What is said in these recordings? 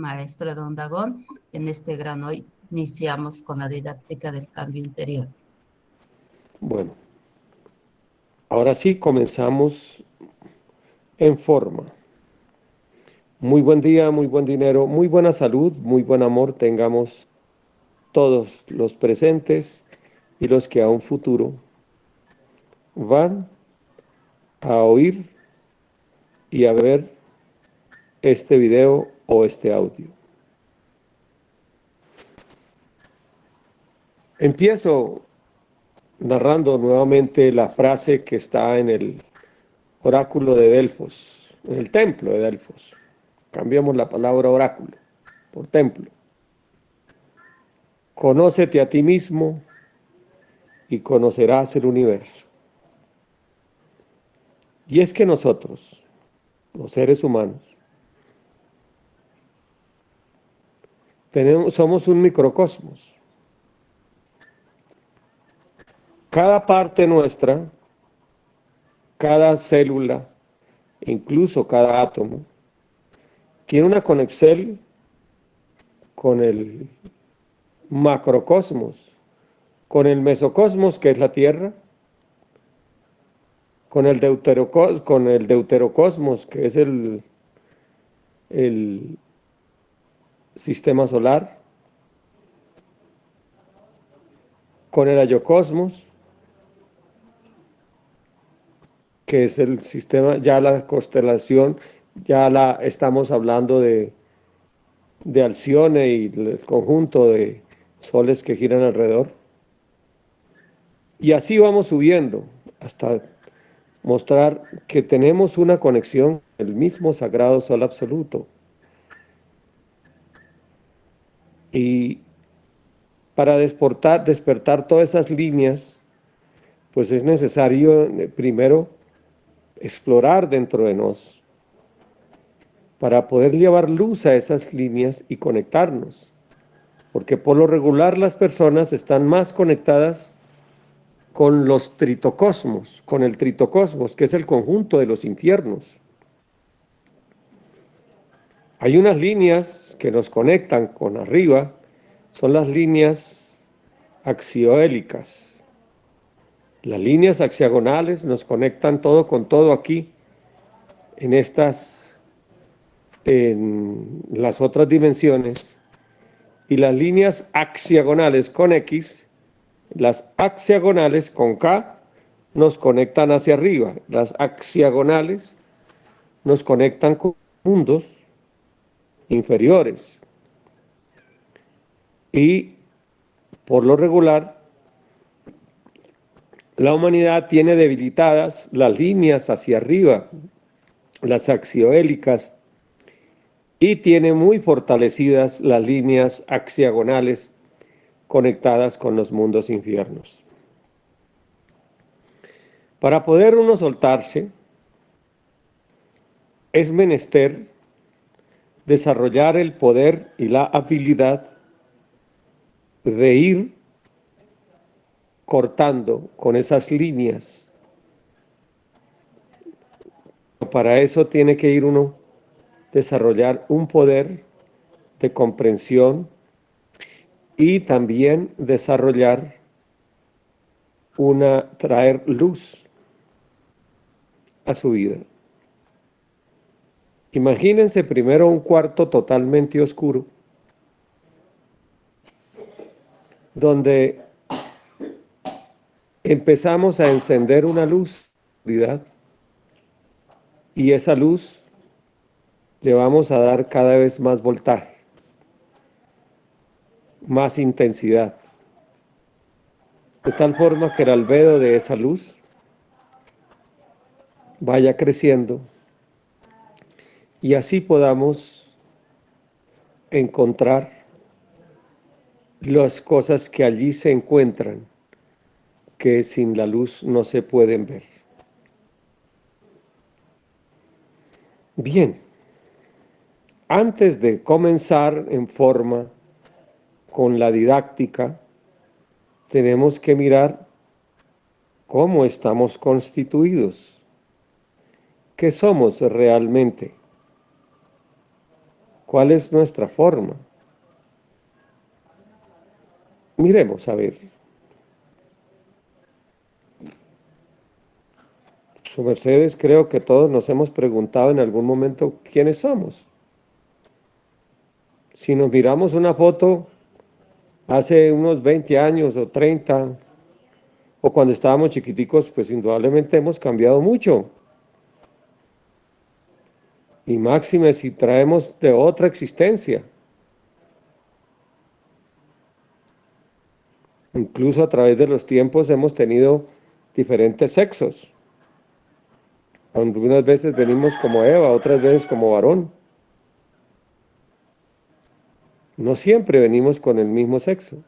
maestra Don Dagón. En este gran hoy iniciamos con la didáctica del cambio interior. Bueno, ahora sí comenzamos en forma. Muy buen día, muy buen dinero, muy buena salud, muy buen amor tengamos todos los presentes y los que a un futuro van a oír y a ver este video o este audio. Empiezo narrando nuevamente la frase que está en el oráculo de Delfos, en el templo de Delfos. Cambiamos la palabra oráculo por templo. Conócete a ti mismo y conocerás el universo. Y es que nosotros, los seres humanos, somos un microcosmos. Cada parte nuestra, cada célula, incluso cada átomo, tiene una conexión con el macrocosmos, con el mesocosmos, que es la Tierra, con el deuterocosmos, que es el sistema solar, con el ayocosmos, que es el sistema, ya la constelación, estamos hablando de Alcione y el conjunto de soles que giran alrededor. Y así vamos subiendo hasta mostrar que tenemos una conexión con el mismo sagrado sol absoluto. Y para despertar todas esas líneas, pues es necesario primero explorar dentro de nosotros para poder llevar luz a esas líneas y conectarnos. Porque por lo regular las personas están más conectadas con los tritocosmos, con el tritocosmos, que es el conjunto de los infiernos. Hay unas líneas que nos conectan con arriba, son las líneas axiohélicas. Las líneas axiagonales nos conectan todo con todo aquí, en las otras dimensiones, y las líneas axiagonales con X, las axiagonales con K, nos conectan hacia arriba. Las axiagonales nos conectan con mundos inferiores. Y por lo regular, la humanidad tiene debilitadas las líneas hacia arriba, las axiohélicas, y tiene muy fortalecidas las líneas axiagonales conectadas con los mundos infiernos. Para poder uno soltarse, es menester desarrollar el poder y la habilidad de ir cortando con esas líneas. Para eso tiene que ir uno desarrollar un poder de comprensión y también desarrollar traer luz a su vida. Imagínense primero un cuarto totalmente oscuro, donde empezamos a encender una luz, y esa luz le vamos a dar cada vez más voltaje, más intensidad, de tal forma que el albedo de esa luz vaya creciendo y así podamos encontrar las cosas que allí se encuentran, que sin la luz no se pueden ver. Bien, antes de comenzar en forma con la didáctica, tenemos que mirar cómo estamos constituidos, qué somos realmente. ¿Cuál es nuestra forma? Miremos, a ver. Su mercedes, creo que todos nos hemos preguntado en algún momento quiénes somos. Si nos miramos una foto hace unos 20 años o 30, o cuando estábamos chiquiticos, pues indudablemente hemos cambiado mucho. Y máxime si traemos de otra existencia. Incluso a través de los tiempos hemos tenido diferentes sexos. Algunas veces venimos como Eva, otras veces como varón. No siempre venimos con el mismo sexo.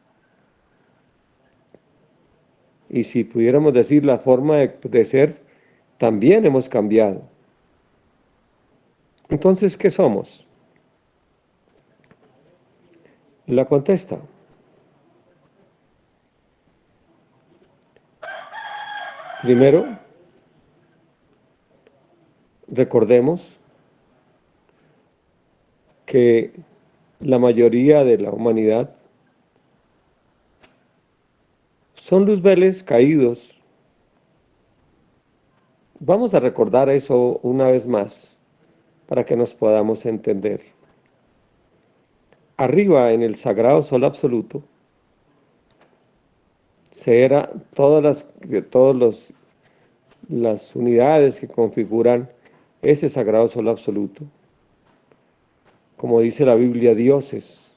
Y si pudiéramos decir la forma de ser, también hemos cambiado. Entonces, ¿qué somos? La contesta. Primero, recordemos que la mayoría de la humanidad son luzbeles caídos. Vamos a recordar eso una vez más para que nos podamos entender. Arriba en el sagrado sol absoluto se era las unidades que configuran ese sagrado sol absoluto. Como dice la Biblia, dioses,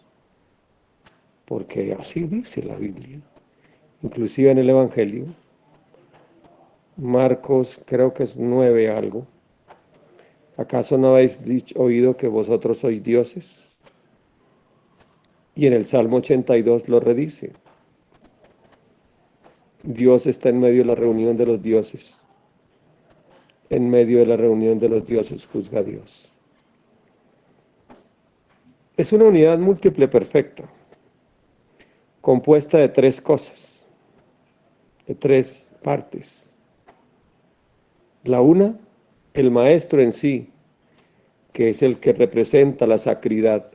porque así dice la Biblia, inclusive en el Evangelio. Marcos, creo que es 9 algo. ¿Acaso no habéis oído que vosotros sois dioses? Y en el Salmo 82 lo redice. Dios está en medio de la reunión de los dioses. En medio de la reunión de los dioses juzga a Dios. Es una unidad múltiple perfecta, compuesta de 3 cosas, de 3 partes. La una, el maestro en sí, que es el que representa la sacridad.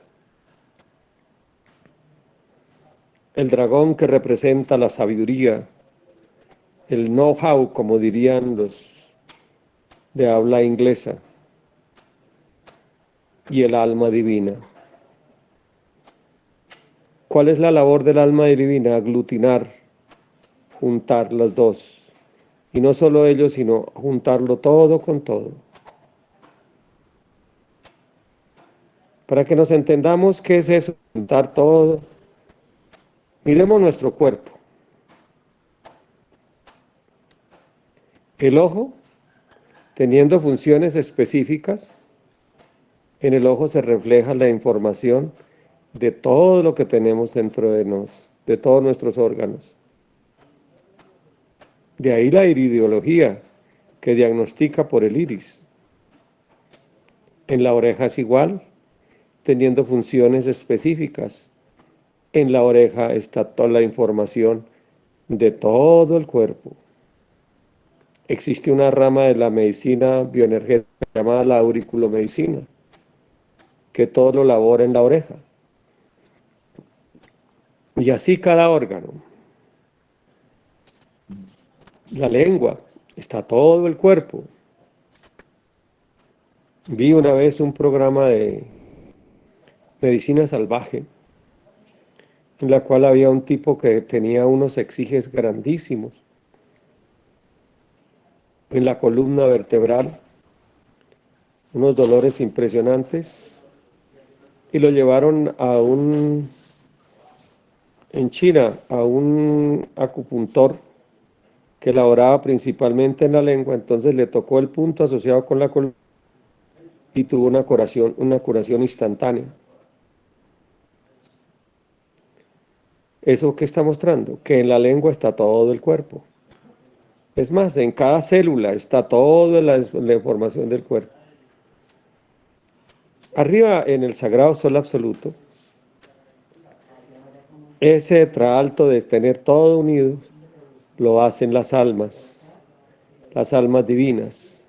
El dragón, que representa la sabiduría, el know-how, como dirían los de habla inglesa, y el alma divina. ¿Cuál es la labor del alma divina? Aglutinar, juntar las dos. Y no solo ello, sino juntarlo todo con todo. Para que nos entendamos qué es eso, juntar todo, miremos nuestro cuerpo. El ojo, teniendo funciones específicas, en el ojo se refleja la información de todo lo que tenemos dentro de todos nuestros órganos. De ahí la iridiología, que diagnostica por el iris. En la oreja es igual, teniendo funciones específicas. En la oreja está toda la información de todo el cuerpo. Existe una rama de la medicina bioenergética llamada la auriculomedicina, que todo lo labora en la oreja. Y así cada órgano. La lengua, está todo el cuerpo. Vi una vez un programa de medicina salvaje, en la cual había un tipo que tenía unos exiges grandísimos en la columna vertebral, unos dolores impresionantes, y lo llevaron en China, a un acupuntor que laboraba principalmente en la lengua. Entonces le tocó el punto asociado con la columna y tuvo una curación instantánea. ¿Eso qué está mostrando? Que en la lengua está todo el cuerpo. Es más, en cada célula está toda la información del cuerpo. Arriba en el sagrado sol absoluto, ese tetraalto de tener todo unido, lo hacen las almas divinas.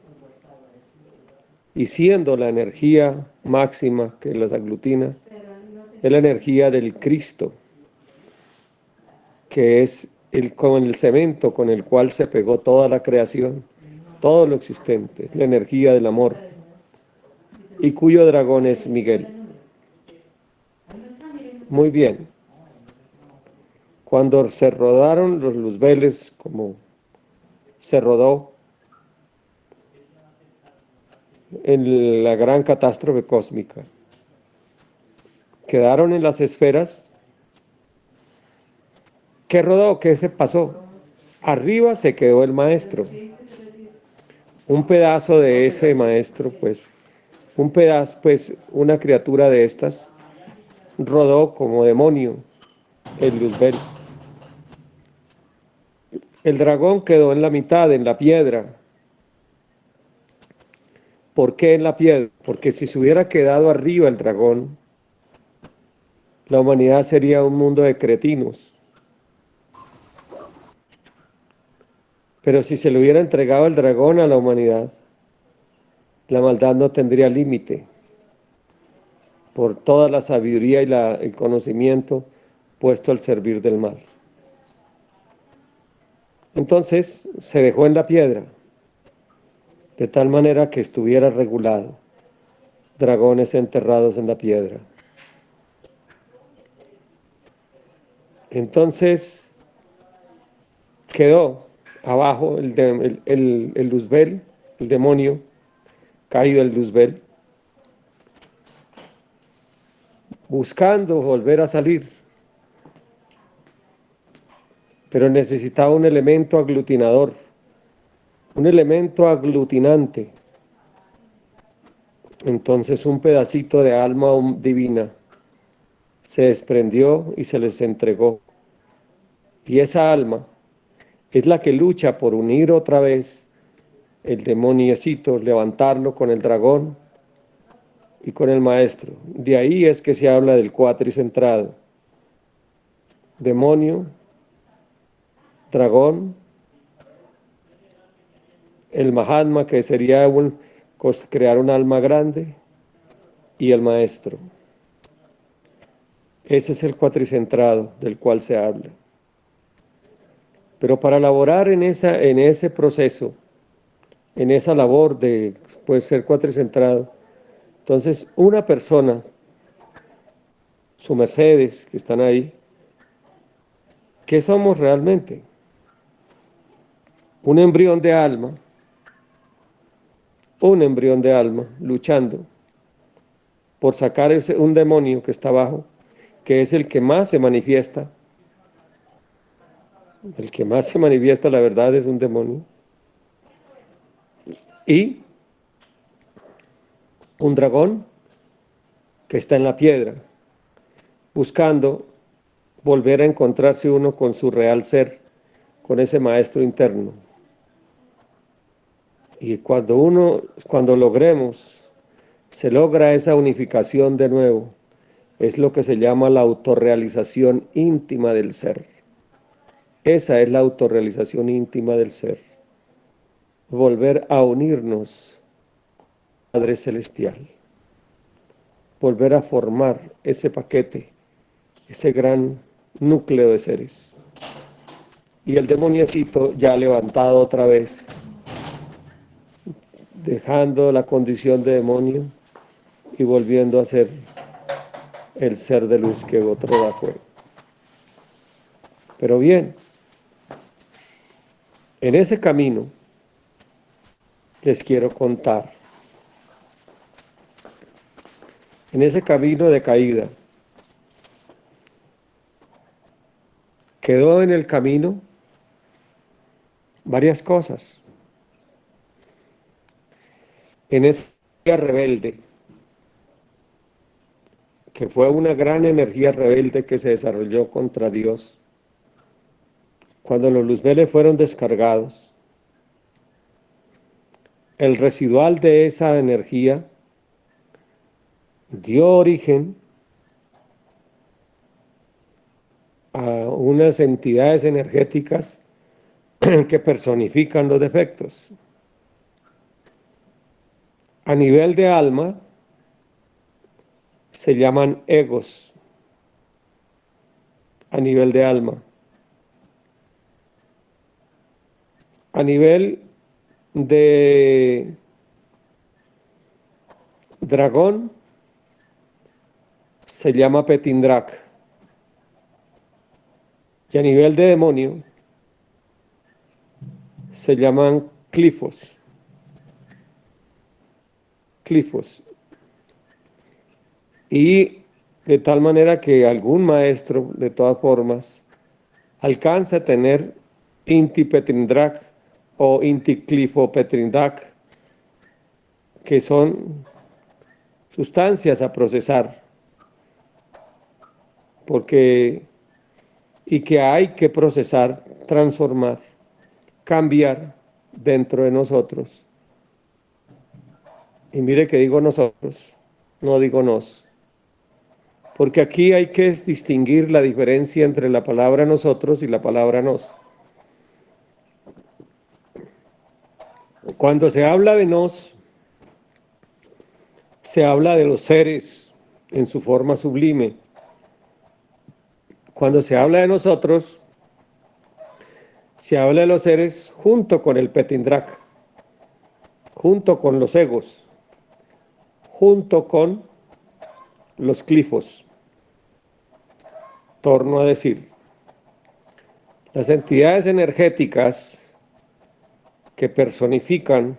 y siendo la energía máxima que las aglutina, es la energía del Cristo, que es con el cemento con el cual se pegó toda la creación, todo lo existente, es la energía del amor, y cuyo dragón es Miguel. Muy bien. Cuando se rodaron los luzbeles, como se rodó en la gran catástrofe cósmica, quedaron en las esferas. ¿Qué rodó? ¿Qué se pasó? Arriba se quedó el maestro. Un pedazo de ese maestro, pues, un pedazo, pues, una criatura de estas, rodó como demonio el luzbel. El dragón quedó en la mitad, en la piedra. ¿Por qué en la piedra? Porque si se hubiera quedado arriba el dragón, la humanidad sería un mundo de cretinos. Pero si se le hubiera entregado el dragón a la humanidad, la maldad no tendría límite. Por toda la sabiduría y el conocimiento puesto al servir del mal. Entonces se dejó en la piedra, de tal manera que estuviera regulado. Dragones enterrados en la piedra. Entonces quedó abajo el luzbel, el demonio, caído el luzbel, buscando volver a salir. Pero necesitaba un elemento aglutinador, un elemento aglutinante. Entonces un pedacito de alma divina se desprendió y se les entregó. Y esa alma es la que lucha por unir otra vez el demoniecito, levantarlo con el dragón y con el maestro. De ahí es que se habla del cuatricentrado. Demonio, dragón, el Mahatma, que sería crear un alma grande, y el maestro. Ese es el cuatricentrado del cual se habla. Pero para laborar en ese proceso, en esa labor de puede ser cuatricentrado, entonces una persona, su Mercedes, que están ahí, ¿qué somos realmente? Un embrión de alma, luchando por sacar un demonio que está abajo, que es el que más se manifiesta. El que más se manifiesta, la verdad, es un demonio. Y un dragón que está en la piedra, buscando volver a encontrarse uno con su real ser, con ese maestro interno. Y cuando logremos, se logra esa unificación de nuevo, es lo que se llama la autorrealización íntima del ser. Esa es la autorrealización íntima del ser. Volver a unirnos, Padre Celestial. Volver a formar ese paquete, ese gran núcleo de seres. Y el demoniecito ya levantado otra vez, dejando la condición de demonio y volviendo a ser el ser de luz que otro da fue. Pero bien, en ese camino les quiero contar, en ese camino de caída, quedó en el camino varias cosas. En ese día rebelde, que fue una gran energía rebelde que se desarrolló contra Dios, cuando los luzbeles fueron descargados, el residual de esa energía dio origen a unas entidades energéticas que personifican los defectos. A nivel de alma se llaman egos, a nivel de alma. A nivel de dragón se llama Petindrak. Y a nivel de demonio se llaman clifos. Clifos. Y de tal manera que algún maestro, de todas formas, alcanza a tener Inti Petindrak o Inti Clifo Petindrak, que son sustancias a procesar, y que hay que procesar, transformar, cambiar dentro de nosotros. Y mire que digo nosotros, no digo nos, porque aquí hay que distinguir la diferencia entre la palabra nosotros y la palabra nos. Cuando se habla de nos, se habla de los seres en su forma sublime. Cuando se habla de nosotros, se habla de los seres junto con el Petindrak, junto con los egos, junto con los clifos. Torno a decir, las entidades energéticas que personifican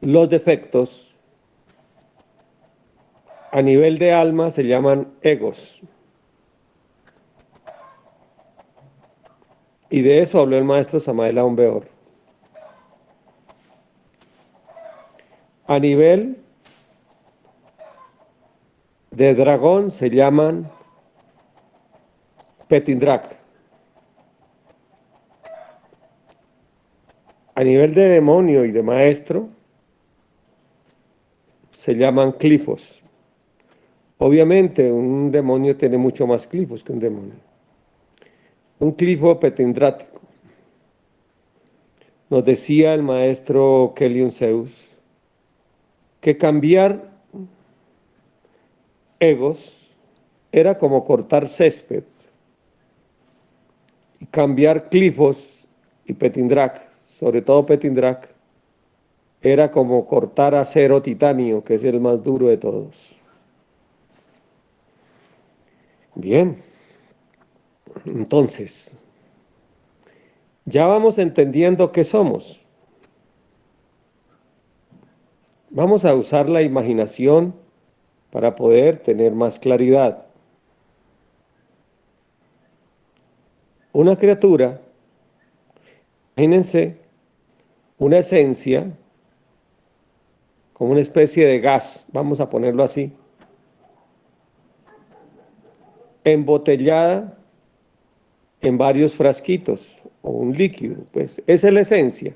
los defectos a nivel de alma se llaman egos. Y de eso habló el maestro Samael Aun Weor. A nivel de dragón se llaman Petindrak. A nivel de demonio y de maestro se llaman clifos. Obviamente un demonio tiene mucho más clifos que un demonio. Un clifo petindrático. Nos decía el maestro Kelion Zeus que cambiar egos era como cortar césped, y cambiar clifos y petindrak, sobre todo petindrak, era como cortar acero titanio, que es el más duro de todos. Bien, entonces, ya vamos entendiendo qué somos. Vamos a usar la imaginación para poder tener más claridad. Una criatura, imagínense una esencia como una especie de gas, vamos a ponerlo así, embotellada en varios frasquitos o un líquido, pues esa es la esencia,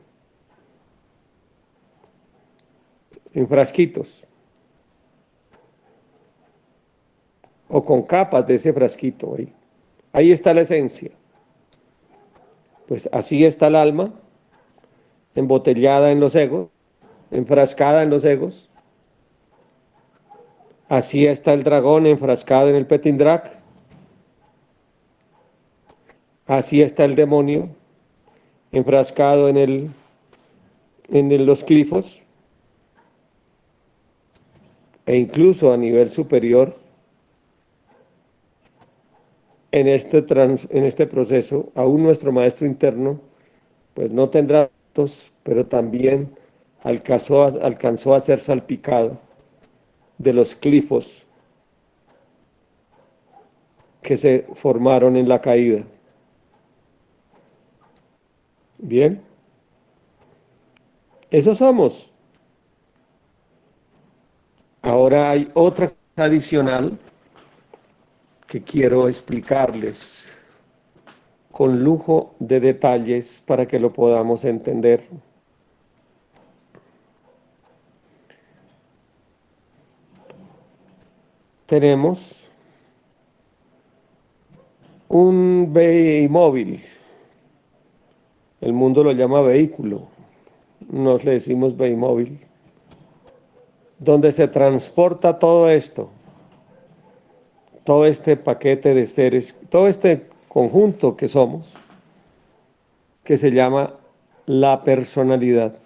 en frasquitos o con capas de ese frasquito. Ahí está la esencia. Pues así está el alma, embotellada en los egos, enfrascada en los egos. Así está el dragón enfrascado en el Petindrak. Así está el demonio enfrascado en los clifos. E incluso a nivel superior, en este proceso, aún nuestro maestro interno, pues no tendrá datos, pero también alcanzó a ser salpicado de los clifos que se formaron en la caída. Bien, eso somos. Ahora hay otra cosa adicional que quiero explicarles con lujo de detalles para que lo podamos entender. Tenemos un móvil, el mundo lo llama vehículo, nos le decimos Veimóvil, donde se transporta todo esto, todo este paquete de seres, todo este conjunto que somos, que se llama la personalidad.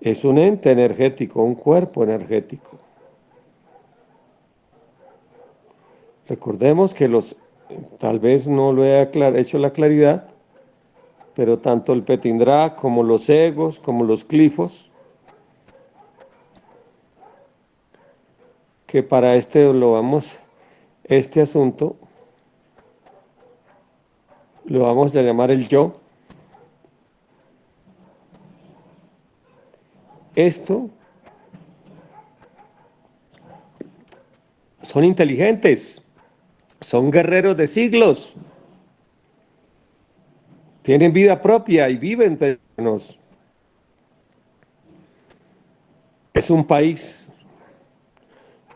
Es un ente energético, un cuerpo energético. Recordemos que tal vez no lo he hecho la claridad, pero tanto el Petindra como los egos, como los glifos, que para este asunto, lo vamos a llamar el yo. Esto son inteligentes, son guerreros de siglos, tienen vida propia y viven entre nosotros. Es un país,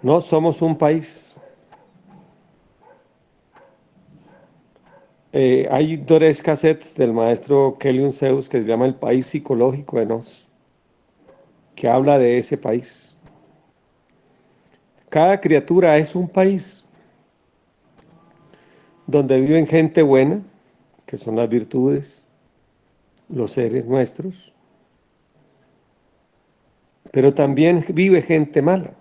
no somos un país. Hay 3 cassettes del maestro Kelly Zeus que se llama El país psicológico de nos, que habla de ese país. Cada criatura es un país donde viven gente buena, que son las virtudes, los seres nuestros, pero también vive gente mala,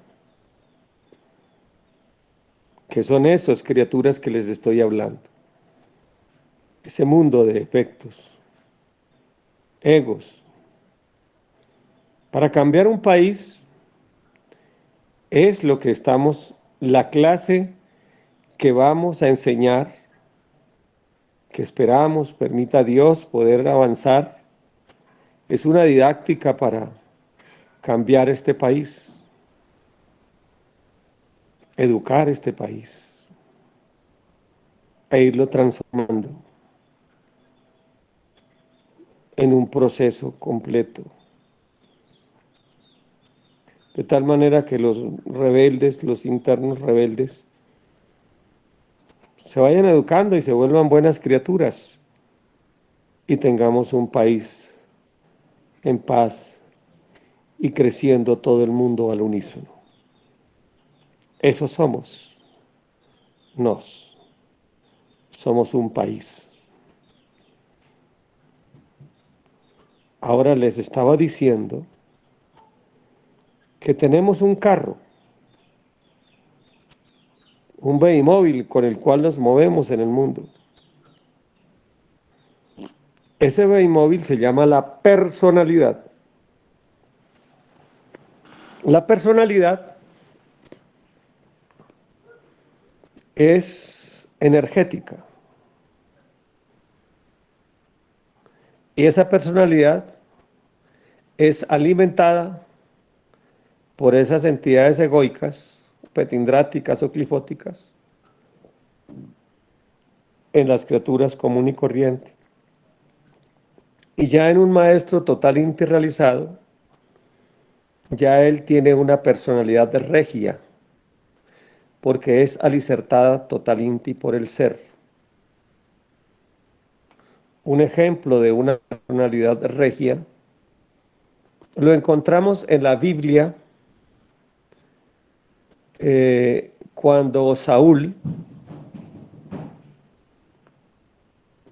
que son esas criaturas que les estoy hablando. Ese mundo de efectos, egos. Para cambiar un país es lo que la clase que vamos a enseñar, que esperamos permita a Dios poder avanzar, es una didáctica para cambiar este país, educar este país e irlo transformando en un proceso completo. De tal manera que los rebeldes, los internos rebeldes, se vayan educando y se vuelvan buenas criaturas y tengamos un país en paz y creciendo todo el mundo al unísono. Eso somos, somos un país. Ahora les estaba diciendo que tenemos un carro, un vehículo con el cual nos movemos en el mundo. Ese vehículo se llama la personalidad. La personalidad es energética. Y esa personalidad es alimentada por esas entidades egoicas, petindráticas o clifóticas, en las criaturas común y corriente. Y ya en un maestro totalmente realizado, ya él tiene una personalidad de regia, porque es alicertada totalmente por el ser. Un ejemplo de una personalidad regia lo encontramos en la Biblia cuando Saúl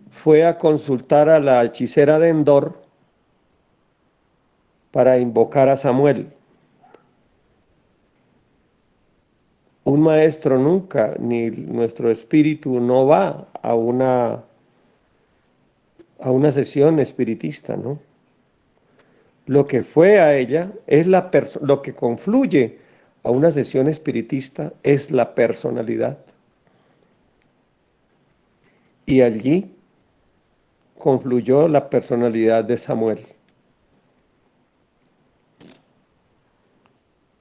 fue a consultar a la hechicera de Endor para invocar a Samuel. Un maestro nunca, ni nuestro espíritu no va a una sesión espiritista, ¿no? Lo que fue a ella es lo que confluye a una sesión espiritista es la personalidad. Y allí confluyó la personalidad de Samuel.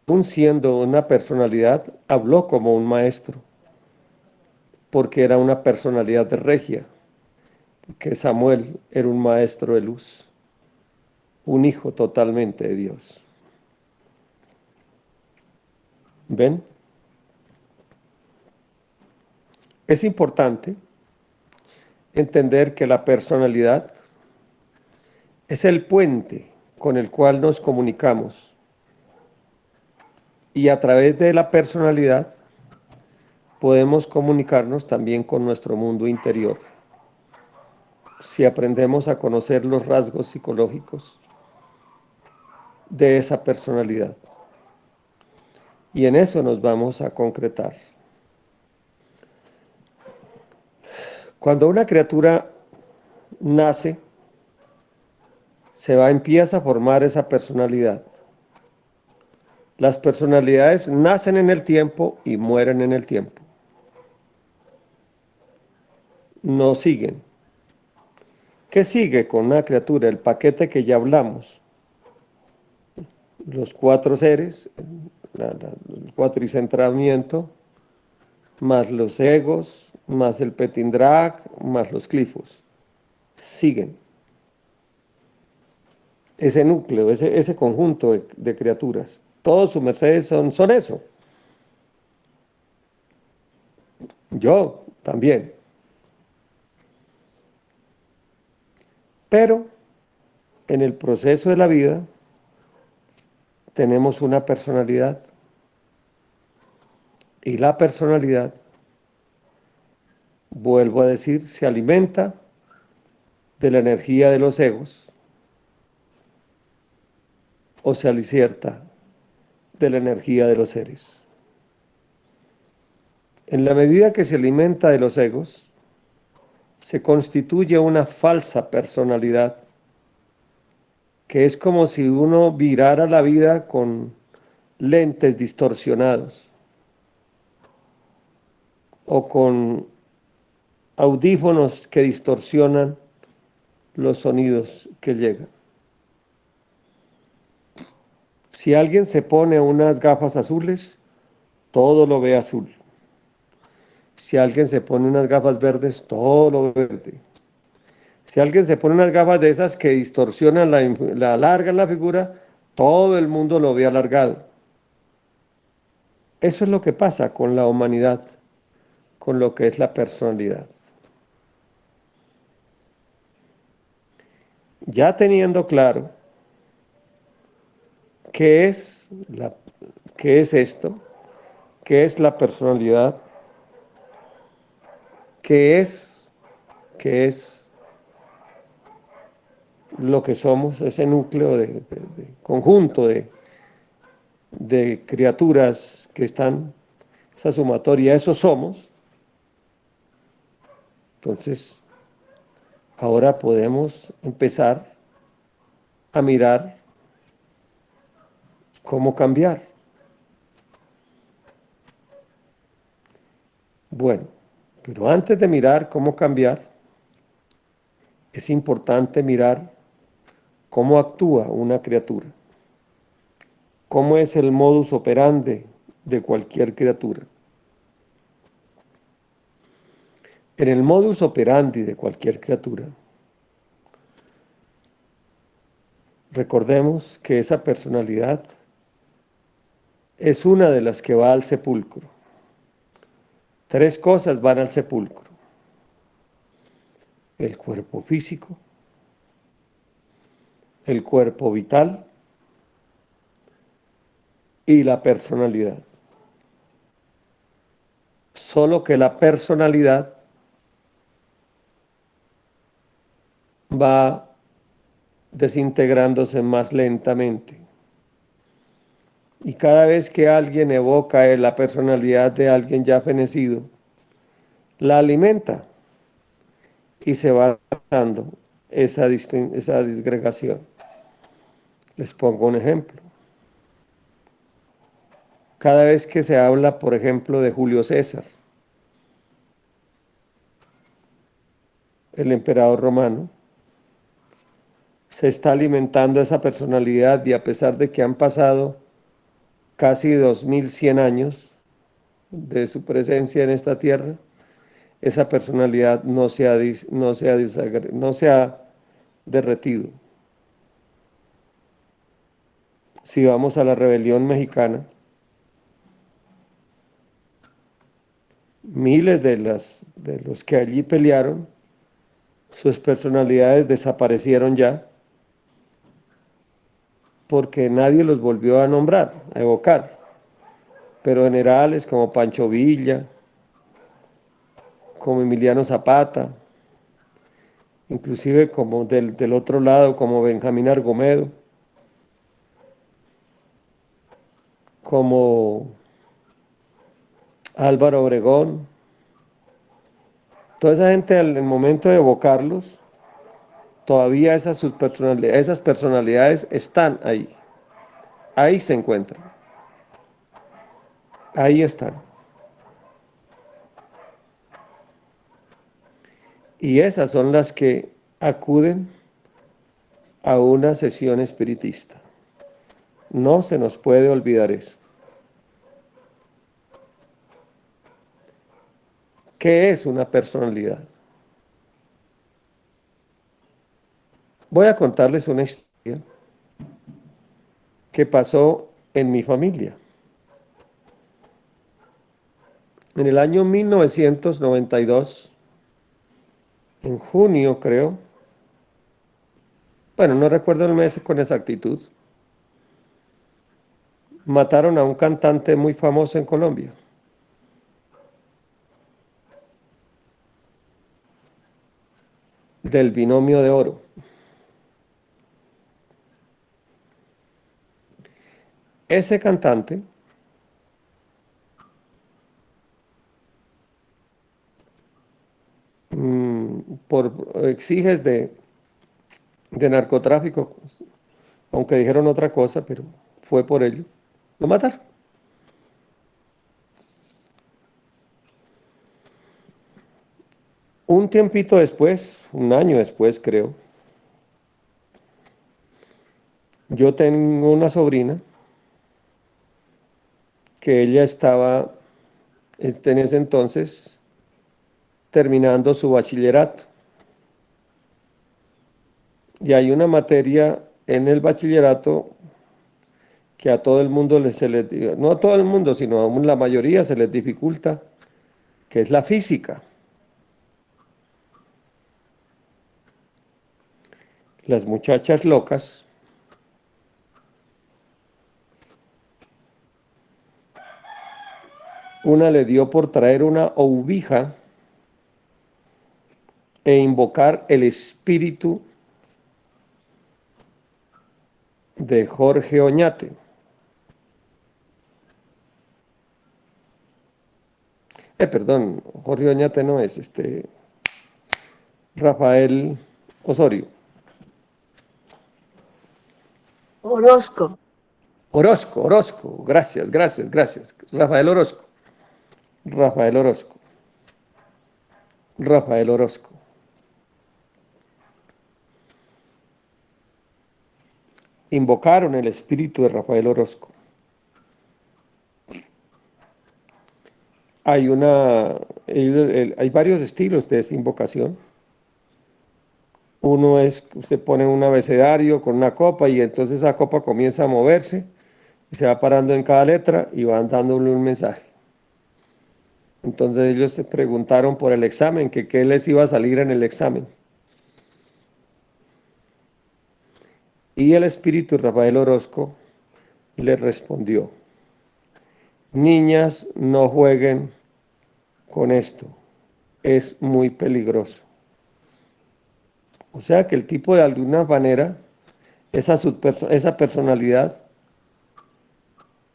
Aún siendo una personalidad, habló como un maestro, porque era una personalidad regia, que Samuel era un maestro de luz, un hijo totalmente de Dios. ¿Ven? Es importante entender que la personalidad es el puente con el cual nos comunicamos, y a través de la personalidad podemos comunicarnos también con nuestro mundo interior, si aprendemos a conocer los rasgos psicológicos de esa personalidad. Y en eso nos vamos a concretar. Cuando una criatura nace, empieza a formar esa personalidad. Las personalidades nacen en el tiempo y mueren en el tiempo. No siguen. ¿Qué sigue con una criatura? El paquete que ya hablamos. Los 4 seres, el cuatricentramiento, más los egos, más el petindrak, más los clifos. Siguen. Ese núcleo, ese conjunto de criaturas. Todos sus mercedes son eso. Yo también. Pero en el proceso de la vida tenemos una personalidad. Y la personalidad, vuelvo a decir, se alimenta de la energía de los egos o se alicierta de la energía de los seres. En la medida que se alimenta de los egos, se constituye una falsa personalidad, que es como si uno virara la vida con lentes distorsionados o con audífonos que distorsionan los sonidos que llegan. Si alguien se pone unas gafas azules, todo lo ve azul. Si alguien se pone unas gafas verdes, todo lo ve verde. Si alguien se pone unas gafas de esas que distorsionan, la alargan la figura, todo el mundo lo ve alargado. Eso es lo que pasa con la humanidad, con lo que es la personalidad. Ya teniendo claro qué es esto, qué es la personalidad, qué es lo que somos, ese núcleo de conjunto de criaturas que están, esa sumatoria, eso somos. Entonces, ahora podemos empezar a mirar cómo cambiar. Bueno, pero antes de mirar cómo cambiar, es importante mirar cómo actúa una criatura, cómo es el modus operandi de cualquier criatura. En el modus operandi de cualquier criatura, recordemos que esa personalidad es una de las que va al sepulcro. 3 cosas van al sepulcro: el cuerpo físico, el cuerpo vital y la personalidad. Solo que la personalidad va desintegrándose más lentamente. Y cada vez que alguien evoca la personalidad de alguien ya fenecido, la alimenta y se va dando esa disgregación. Les pongo un ejemplo. Cada vez que se habla, por ejemplo, de Julio César, el emperador romano, se está alimentando esa personalidad, y a pesar de que han pasado casi 2100 años de su presencia en esta tierra, esa personalidad no se ha derretido. Si vamos a la rebelión mexicana, miles de los que allí pelearon sus personalidades desaparecieron ya, porque nadie los volvió a nombrar, a evocar. Pero generales como Pancho Villa, como Emiliano Zapata, inclusive como del otro lado, como Benjamín Argomedo, como Álvaro Obregón, toda esa gente al momento de evocarlos, todavía esas personalidades están ahí se encuentran, ahí están. Y esas son las que acuden a una sesión espiritista. No se nos puede olvidar eso. ¿Qué es una personalidad? Voy a contarles una historia que pasó en mi familia. En el año 1992, en junio creo, bueno, no recuerdo el mes con exactitud, mataron a un cantante muy famoso en Colombia. Del Binomio de Oro. Ese cantante por exiges de narcotráfico, aunque dijeron otra cosa, pero fue por ello, lo mataron. Un tiempito después, un año después creo, yo tengo una sobrina que ella estaba en ese entonces terminando su bachillerato. Y hay una materia en el bachillerato que a todo el mundo no a todo el mundo, sino a la mayoría se les dificulta, que es la física. Las muchachas locas una le dio por traer una oubija e invocar el espíritu de Jorge Oñate. Perdón, Jorge Oñate no es, Rafael Osorio. Orozco. Orozco, gracias. Rafael Orozco. Rafael Orozco. Rafael Orozco. Invocaron el espíritu de Rafael Orozco. Hay varios estilos de esa invocación. Uno es que usted pone un abecedario con una copa y entonces esa copa comienza a moverse y se va parando en cada letra y van dándole un mensaje. Entonces ellos se preguntaron por el examen, que qué les iba a salir en el examen. Y el espíritu Rafael Orozco le respondió: niñas, no jueguen con esto, es muy peligroso. O sea que el tipo de alguna manera, esa personalidad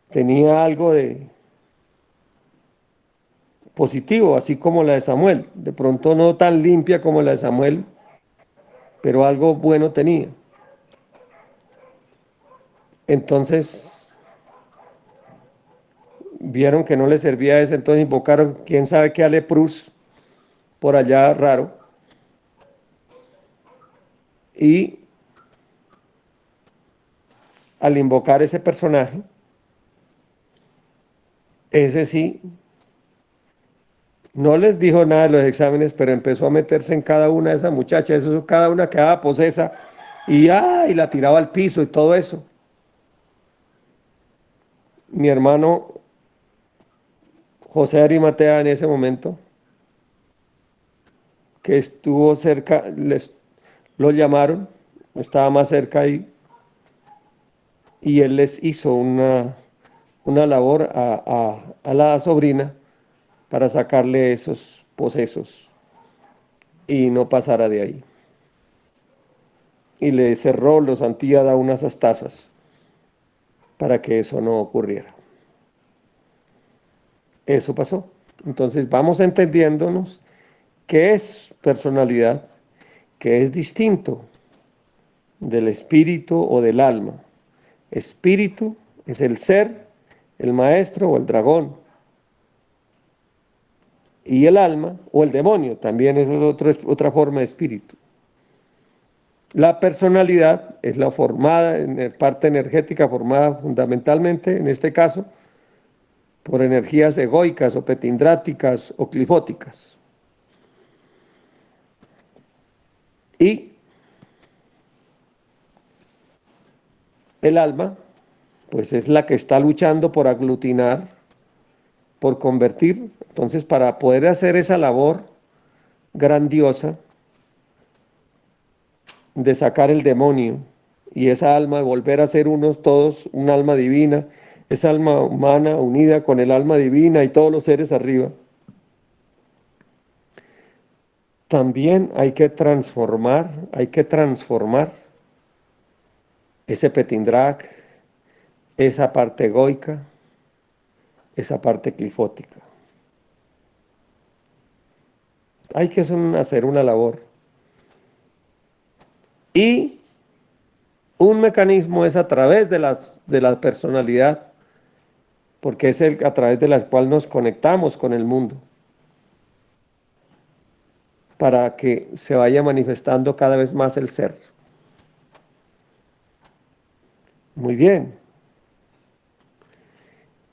tenía algo de positivo, así como la de Samuel. De pronto no tan limpia como la de Samuel, pero algo bueno tenía. Entonces vieron que no le servía eso, entonces invocaron quién sabe qué aleprus por allá raro. Y al invocar ese personaje, ese sí, no les dijo nada de los exámenes, pero empezó a meterse en cada una de esas muchachas, eso, cada una quedaba posesa y la tiraba al piso y todo eso. Mi hermano José Arimatea en ese momento que estuvo cerca, lo llamaron, estaba más cerca ahí, y él les hizo una labor a la sobrina para sacarle esos posesos y no pasara de ahí. Y le cerró los antíada unas astazas para que eso no ocurriera. Eso pasó. Entonces vamos entendiéndonos qué es personalidad, qué es distinto del espíritu o del alma. Espíritu es el ser, el maestro o el dragón. Y el alma o el demonio también es otra forma de espíritu. La personalidad es la formada, en parte energética, formada fundamentalmente, en este caso, por energías egoicas o petindráticas o clifóticas. Y el alma, pues es la que está luchando por aglutinar, por convertir. Entonces, para poder hacer esa labor grandiosa de sacar el demonio y esa alma, volver a ser unos todos, un alma divina, esa alma humana unida con el alma divina y todos los seres arriba, también hay que transformar ese petindrak, esa parte egoica, esa parte clifótica. Hay que hacer una labor. Y un mecanismo es a través de la personalidad, porque es a través de la cual nos conectamos con el mundo, para que se vaya manifestando cada vez más el ser. Muy bien.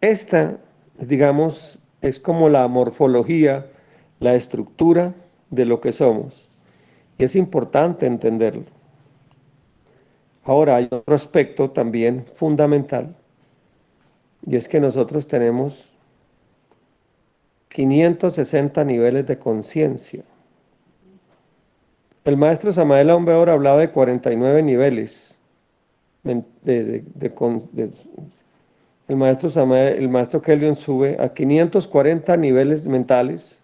Esta, digamos, es como la morfología, la estructura de lo que somos. Y es importante entenderlo. Ahora hay otro aspecto también fundamental, y es que nosotros tenemos 560 niveles de conciencia. El maestro Samael Aun Weor hablaba de 49 niveles. El maestro Kellogg sube a 540 niveles mentales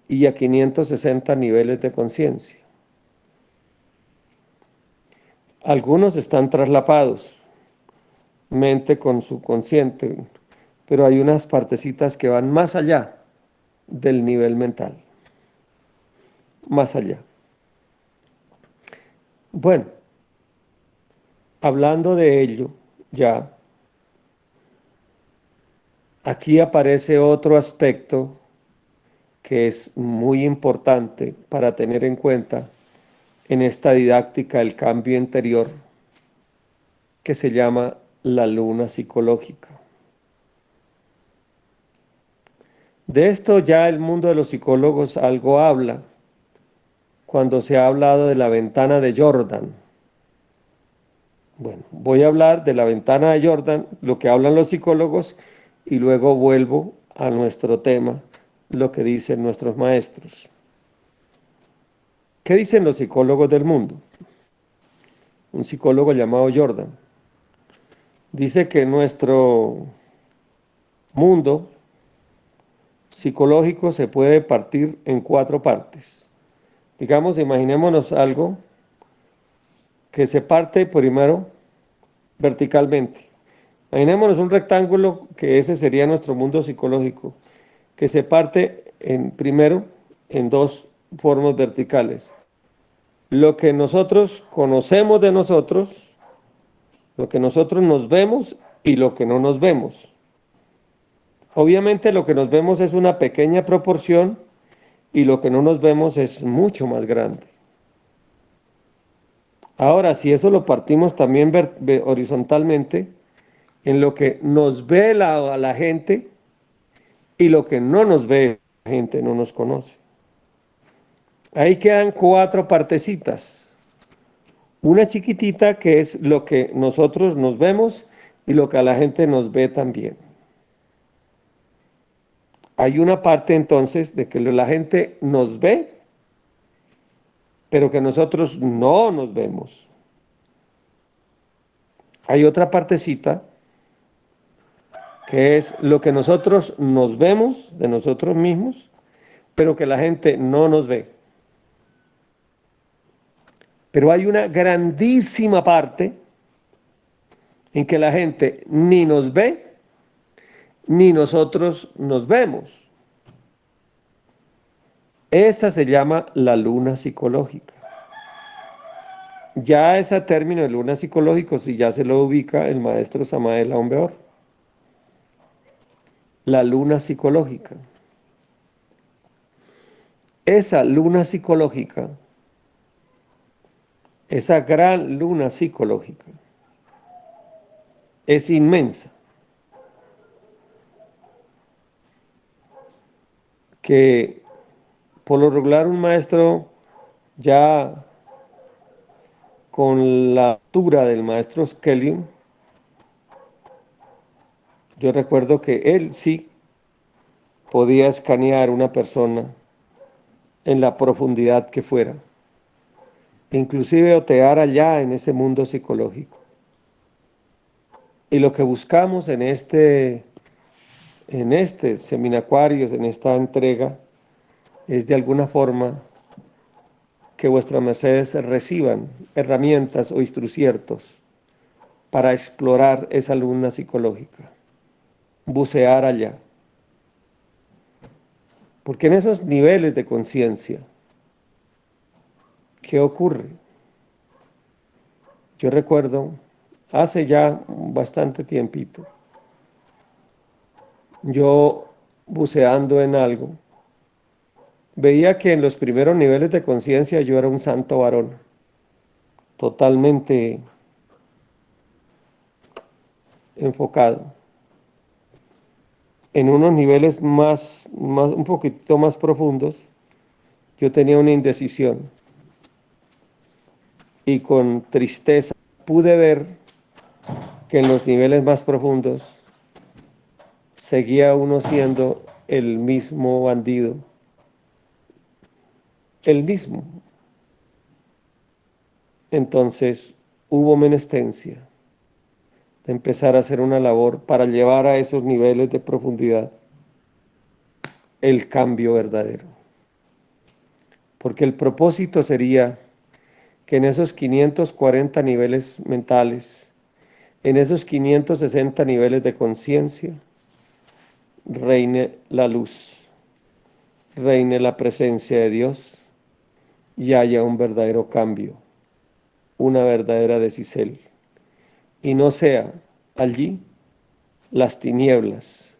y a 560 niveles de conciencia. Algunos están traslapados, mente con subconsciente, pero hay unas partecitas que van más allá del nivel mental, más allá. Bueno, hablando de ello, ya, aquí aparece otro aspecto que es muy importante para tener en cuenta en esta didáctica del cambio interior, que se llama la luna psicológica. De esto ya el mundo de los psicólogos algo habla cuando se ha hablado de la ventana de Jordan. Bueno, voy a hablar de la ventana de Jordan, lo que hablan los psicólogos, y luego vuelvo a nuestro tema, lo que dicen nuestros maestros. ¿Qué dicen los psicólogos del mundo? Un psicólogo llamado Jordan dice que nuestro mundo psicológico se puede partir en 4 partes. Digamos, imaginémonos algo que se parte primero verticalmente. Imaginémonos un rectángulo, que ese sería nuestro mundo psicológico, que se parte primero en 2 formas verticales. Lo que nosotros conocemos de nosotros, lo que nosotros nos vemos y lo que no nos vemos. Obviamente lo que nos vemos es una pequeña proporción y lo que no nos vemos es mucho más grande. Ahora, si eso lo partimos también horizontalmente, en lo que nos ve a la gente y lo que no nos ve la gente, no nos conoce. Ahí quedan 4 partecitas. Una chiquitita que es lo que nosotros nos vemos y lo que a la gente nos ve también. Hay una parte entonces de que la gente nos ve, pero que nosotros no nos vemos. Hay otra partecita que es lo que nosotros nos vemos de nosotros mismos, pero que la gente no nos ve. Pero hay una grandísima parte en que la gente ni nos ve, ni nosotros nos vemos. Esta se llama la luna psicológica. Ya ese término de luna psicológico, si ya se lo ubica el maestro Samael Aun Weor. La luna psicológica. Esa luna psicológica, esa gran luna psicológica, es inmensa. Que por lo regular un maestro ya con la altura del maestro Skellium, yo recuerdo que él sí podía escanear una persona en la profundidad que fuera, inclusive otear allá en ese mundo psicológico. Y lo que buscamos en este seminacuarios, en esta entrega, es de alguna forma que vuestras mercedes reciban herramientas o instruciertos para explorar esa luna psicológica, bucear allá. Porque en esos niveles de conciencia, ¿qué ocurre? Yo recuerdo, hace ya bastante tiempito, yo buceando en algo, veía que en los primeros niveles de conciencia yo era un santo varón, totalmente enfocado. En unos niveles un poquito más profundos, yo tenía una indecisión y con tristeza pude ver que en los niveles más profundos seguía uno siendo el mismo bandido, el mismo. Entonces hubo menestencia de empezar a hacer una labor para llevar a esos niveles de profundidad el cambio verdadero. Porque el propósito sería que en esos 540 niveles mentales, en esos 560 niveles de conciencia, reine la luz, reine la presencia de Dios y haya un verdadero cambio, una verdadera decisión, y no sea allí las tinieblas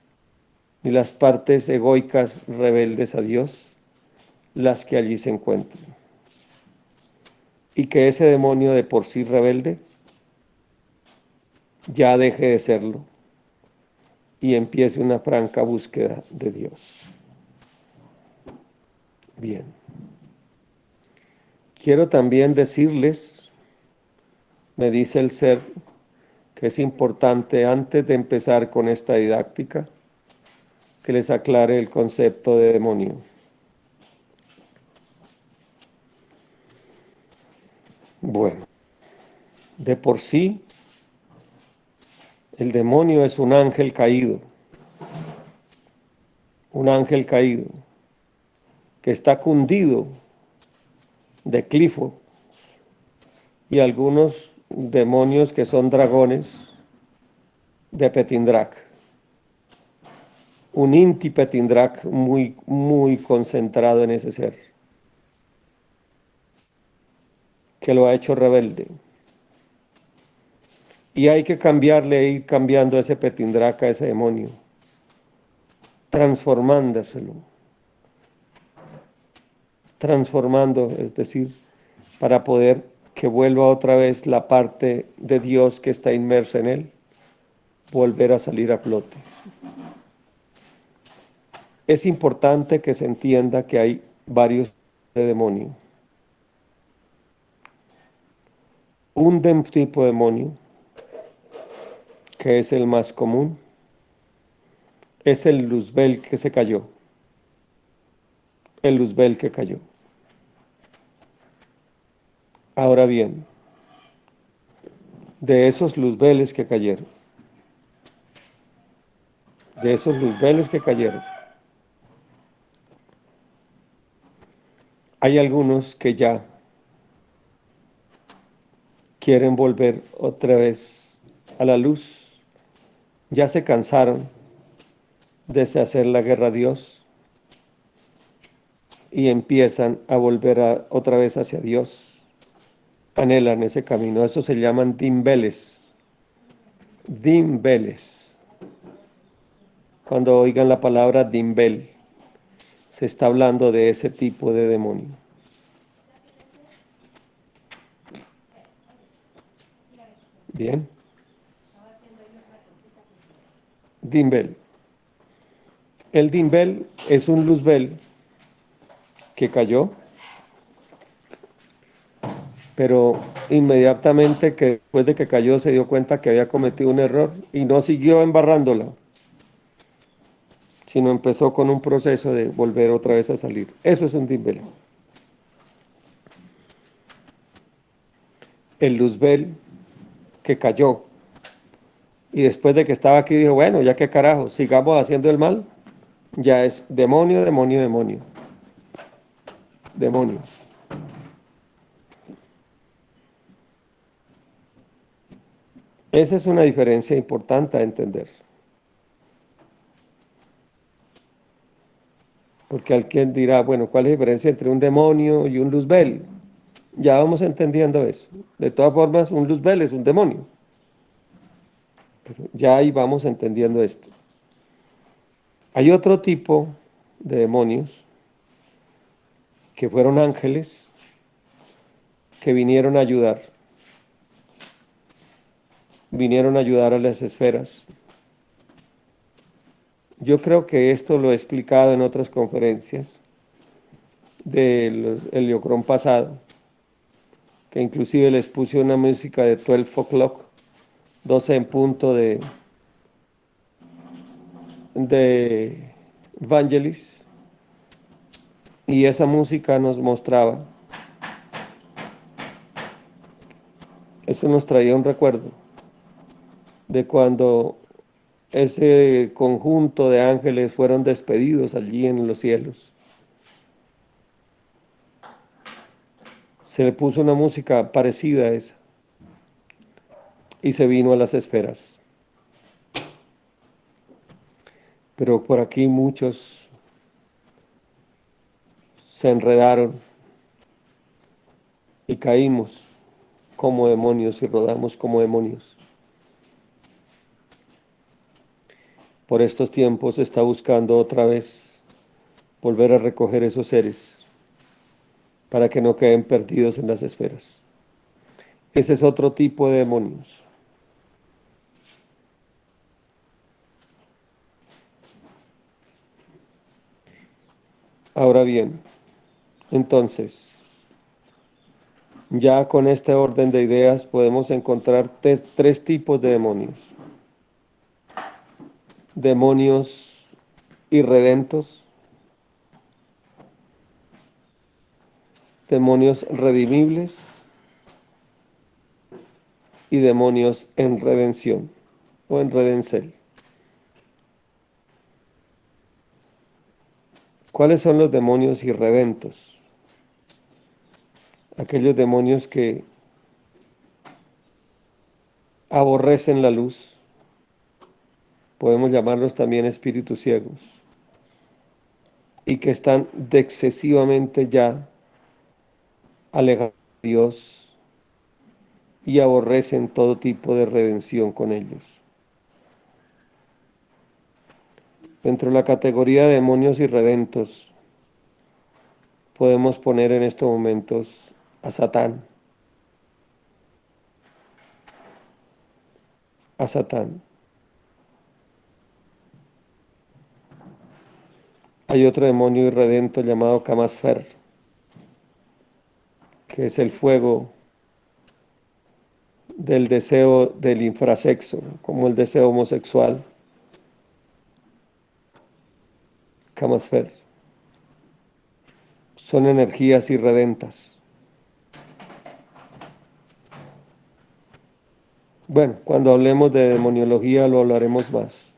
ni las partes egoicas rebeldes a Dios las que allí se encuentran. Y que ese demonio de por sí rebelde ya deje de serlo y empiece una franca búsqueda de Dios. Bien. Quiero también decirles, me dice el ser, que es importante antes de empezar con esta didáctica, que les aclare el concepto de demonio. Bueno, de por sí, el demonio es un ángel caído que está cundido de Clifo y algunos demonios que son dragones de Petindrak. Un Inti Petindrak muy, muy concentrado en ese ser, que lo ha hecho rebelde. Y hay que cambiarle, ir cambiando ese Petindrak a ese demonio, transformando, es decir, para poder que vuelva otra vez la parte de Dios que está inmersa en él, volver a salir a flote. Es importante que se entienda que hay varios de demonio. Un tipo de demonio, que es el más común, es el Luzbel que se cayó. El Luzbel que cayó. Ahora bien, de esos Luzbeles que cayeron, de esos Luzbeles que cayeron, hay algunos que ya quieren volver otra vez a la luz, ya se cansaron de hacer la guerra a Dios y empiezan a volver otra vez hacia Dios, anhelan ese camino, eso se llaman dimbeles, dimbeles. Cuando oigan la palabra dimbel, se está hablando de ese tipo de demonio. Bien. Dimbel. El dimbel es un luzbel que cayó, pero inmediatamente que después de que cayó se dio cuenta que había cometido un error y no siguió embarrándola, sino empezó con un proceso de volver otra vez a salir. Eso es un dimbel. El luzbel que cayó y después de que estaba aquí dijo, bueno, ya qué carajo, sigamos haciendo el mal, ya es demonio, demonio, demonio. Demonio. Esa es una diferencia importante a entender. Porque alguien dirá, bueno, ¿cuál es la diferencia entre un demonio y un luzbel? Ya vamos entendiendo eso. De todas formas, un luzbel es un demonio. Pero ya ahí vamos entendiendo esto. Hay otro tipo de demonios que fueron ángeles que vinieron a ayudar. Vinieron a ayudar a las esferas. Yo creo que esto lo he explicado en otras conferencias del Heliocrón pasado, que inclusive les puse una música de 12 o'clock, 12 en punto de Vangelis, y esa música nos mostraba, eso nos traía un recuerdo de cuando ese conjunto de ángeles fueron despedidos allí en los cielos. Se le puso una música parecida a esa y se vino a las esferas. Pero por aquí muchos se enredaron y caímos como demonios y rodamos como demonios. Por estos tiempos se está buscando otra vez volver a recoger esos seres para que no queden perdidos en las esferas. Ese es otro tipo de demonios. Ahora bien, entonces, ya con este orden de ideas podemos encontrar tres tipos de demonios. Demonios irredentos, demonios redimibles y demonios en redención o en redencel. ¿Cuáles son los demonios irredentos? Aquellos demonios que aborrecen la luz, podemos llamarlos también espíritus ciegos, y que están excesivamente ya alejados de Dios y aborrecen todo tipo de redención con ellos. Dentro de la categoría de demonios irredentos, podemos poner en estos momentos a Satán. A Satán. Hay otro demonio irredento llamado Camasfer, que es el fuego del deseo del infrasexo, como el deseo homosexual. Kamasfer. Son energías irredentas. Bueno, cuando hablemos de demoniología lo hablaremos más.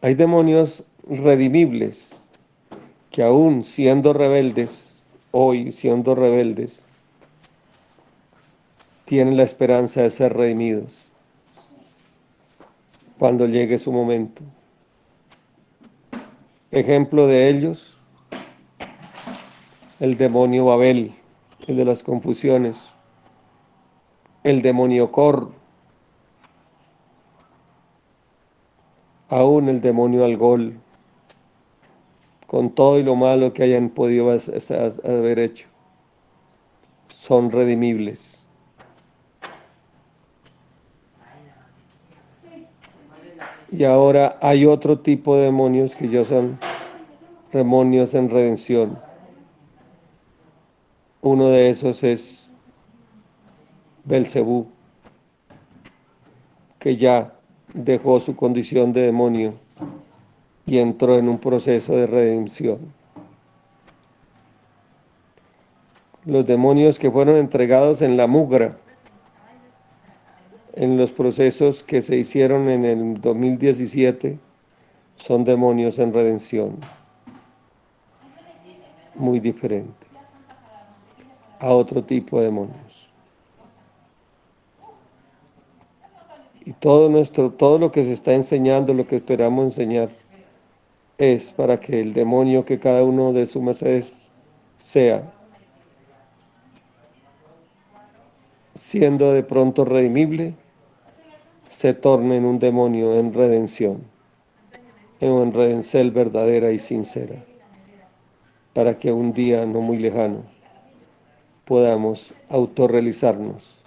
Hay demonios redimibles que aún siendo rebeldes, hoy siendo rebeldes, tienen la esperanza de ser redimidos cuando llegue su momento. Ejemplo de ellos, el demonio Babel, el de las confusiones, el demonio Cor, aún el demonio Algol, con todo y lo malo que hayan podido haber hecho, son redimibles. Y ahora hay otro tipo de demonios que ya son demonios en redención. Uno de esos es Belcebú, que ya dejó su condición de demonio y entró en un proceso de redención. Los demonios que fueron entregados en la mugra, en los procesos que se hicieron en el 2017, son demonios en redención. Muy diferente a otro tipo de demonios. Y todo lo que se está enseñando, lo que esperamos enseñar, es para que el demonio que cada uno de sus mercedes sea, siendo de pronto redimible, se torne en un demonio en redención, en redención verdadera y sincera, para que un día no muy lejano podamos autorrealizarnos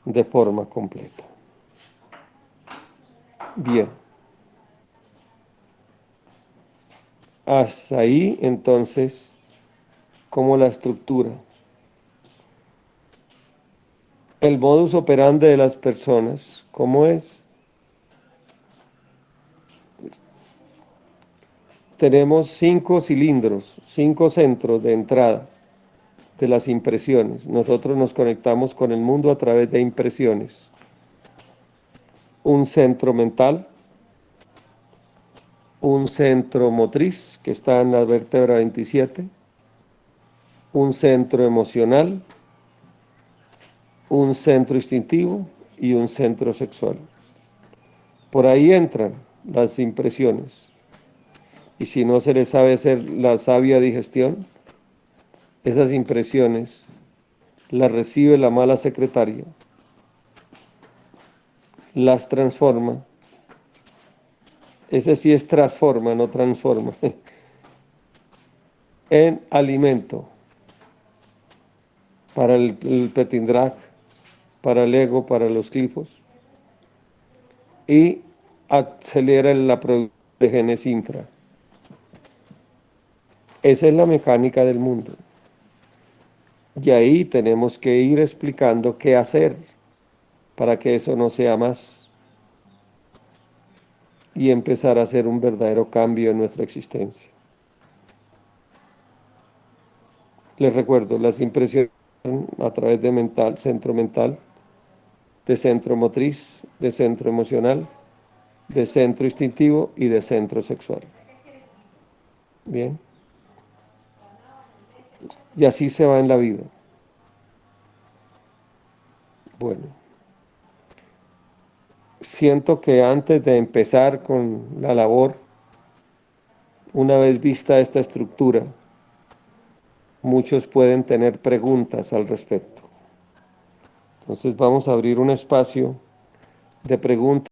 de forma completa. Bien. Hasta ahí, entonces, como la estructura. El modus operandi de las personas, ¿cómo es? Tenemos 5 cilindros, 5 centros de entrada de las impresiones. Nosotros nos conectamos con el mundo a través de impresiones. Un centro mental, un centro motriz, que está en la vértebra 27, un centro emocional, un centro instintivo y un centro sexual. Por ahí entran las impresiones. Y si no se les sabe hacer la sabia digestión, esas impresiones las recibe la mala secretaria, las transforma. Ese sí es transforma, no transforma. En alimento para el Petindrak, para el ego, para los glifos, y acelera la producción de genes infra. Esa es la mecánica del mundo. Y ahí tenemos que ir explicando qué hacer para que eso no sea más y empezar a hacer un verdadero cambio en nuestra existencia. Les recuerdo, las impresiones a través de mental, centro mental, de centro motriz, de centro emocional, de centro instintivo y de centro sexual. Bien. Y así se va en la vida. Bueno. Siento que antes de empezar con la labor, una vez vista esta estructura, muchos pueden tener preguntas al respecto. Entonces vamos a abrir un espacio de preguntas.